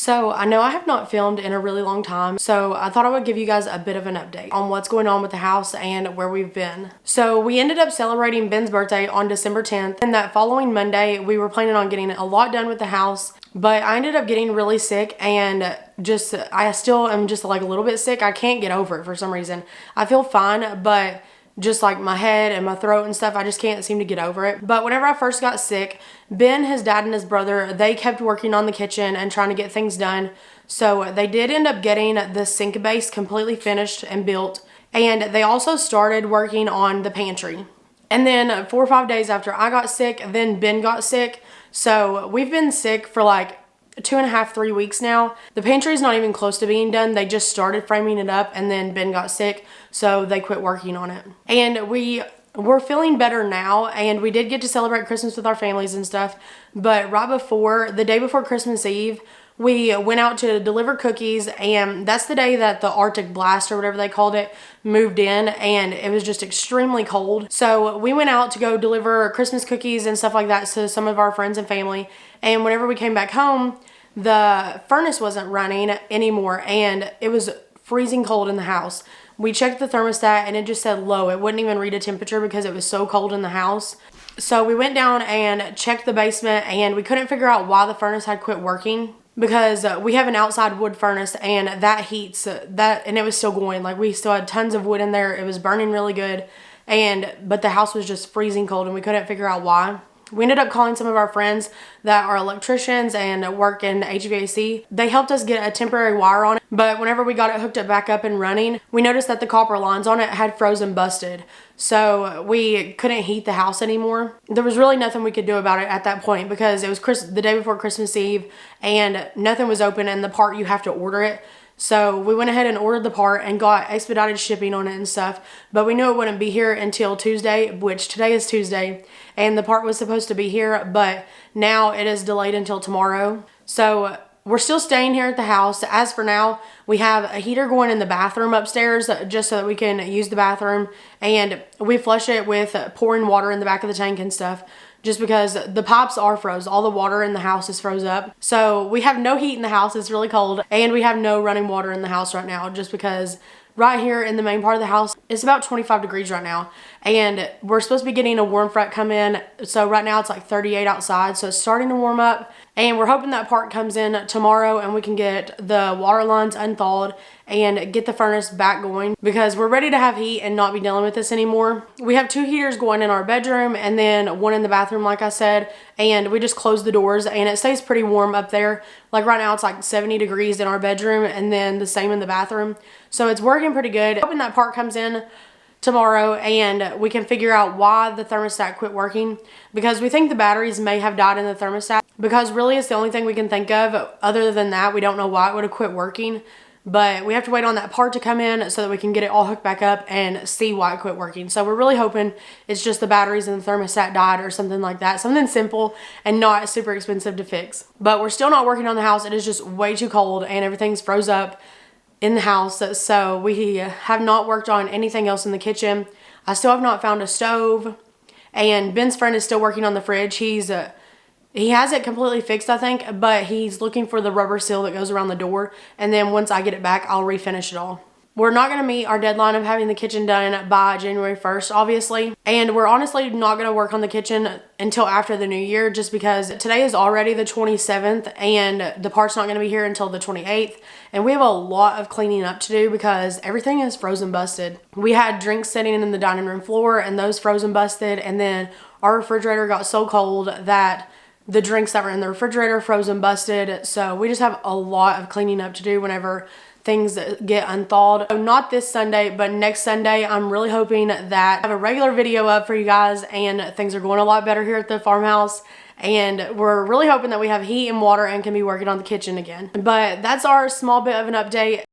So I know I have not filmed in a really long time, so I thought I would give you guys a bit of an update on what's going on with the house and where we've been. So we ended up celebrating Ben's birthday on December 10th, and that following Monday we were planning on getting a lot done with the house, but I ended up getting really sick, and I still am just like a little bit sick. I can't get over it for some reason. I feel fine, but just like my head and my throat and stuff, I just can't seem to get over it. But whenever I first got sick, Ben, his dad, and his brother, they kept working on the kitchen and trying to get things done. So they did end up getting the sink base completely finished and built. And they also started working on the pantry. And then 4 or 5 days after I got sick, then Ben got sick. So we've been sick for like 2.5, 3 weeks now. The pantry is not even close to being done. They just started framing it up, and then Ben got sick, so they quit working on it. And we're feeling better now, and we did get to celebrate Christmas with our families and stuff. But right before, the day before Christmas Eve, we went out to deliver cookies, and that's the day that the Arctic blast or whatever they called it moved in, and it was just extremely cold. So we went out to go deliver Christmas cookies and stuff like that to some of our friends and family. And whenever we came back home, the furnace wasn't running anymore, and it was freezing cold in the house. We checked the thermostat and it just said low. It wouldn't even read a temperature because it was so cold in the house. So we went down and checked the basement, and we couldn't figure out why the furnace had quit working, because we have an outside wood furnace, and that heats and it was still going. Like, we still had tons of wood in there. It was burning really good, but the house was just freezing cold, and we couldn't figure out why. We ended up calling some of our friends that are electricians and work in HVAC. They helped us get a temporary wire on it, but whenever we got it hooked up back up and running, we noticed that the copper lines on it had frozen busted. So we couldn't heat the house anymore. There was really nothing we could do about it at that point, because it was the day before Christmas Eve and nothing was open, and the part, you have to order it. So we went ahead and ordered the part and got expedited shipping on it and stuff. But we knew it wouldn't be here until Tuesday, which today is Tuesday. And the part was supposed to be here, but now it is delayed until tomorrow. So we're still staying here at the house. As for now, we have a heater going in the bathroom upstairs just so that we can use the bathroom. And we flush it with pouring water in the back of the tank and stuff, just because the pipes are froze. All the water in the house is froze up. So we have no heat in the house. It's really cold. And we have no running water in the house right now, just because right here in the main part of the house, it's about 25 degrees right now. And we're supposed to be getting a warm front come in. So right now it's like 38 outside. So it's starting to warm up. And we're hoping that part comes in tomorrow and we can get the water lines unthawed and get the furnace back going, because we're ready to have heat and not be dealing with this anymore. We have 2 heaters going in our bedroom and then one in the bathroom, like I said, and we just closed the doors, and it stays pretty warm up there. Like right now it's like 70 degrees in our bedroom, and then the same in the bathroom. So it's working pretty good. Hoping that part comes in tomorrow and we can figure out why the thermostat quit working, because we think the batteries may have died in the thermostat, because really it's the only thing we can think of. Other than that, we don't know why it would have quit working. But we have to wait on that part to come in so that we can get it all hooked back up and see why it quit working. So we're really hoping it's just the batteries and the thermostat died or something like that. Something simple and not super expensive to fix. But we're still not working on the house. It is just way too cold and everything's froze up in the house. So we have not worked on anything else in the kitchen. I still have not found a stove. And Ben's friend is still working on the fridge. He has it completely fixed, I think, but he's looking for the rubber seal that goes around the door. And then once I get it back, I'll refinish it all. We're not going to meet our deadline of having the kitchen done by January 1st, obviously. And we're honestly not going to work on the kitchen until after the new year, just because today is already the 27th and the part's not going to be here until the 28th. And we have a lot of cleaning up to do because everything is frozen busted. We had drinks sitting in the dining room floor and those frozen busted. And then our refrigerator got so cold that the drinks that were in the refrigerator frozen busted. So we just have a lot of cleaning up to do whenever things get unthawed. So not this Sunday, but next Sunday, I'm really hoping that I have a regular video up for you guys, and things are going a lot better here at the farmhouse. And we're really hoping that we have heat and water and can be working on the kitchen again. But that's our small bit of an update.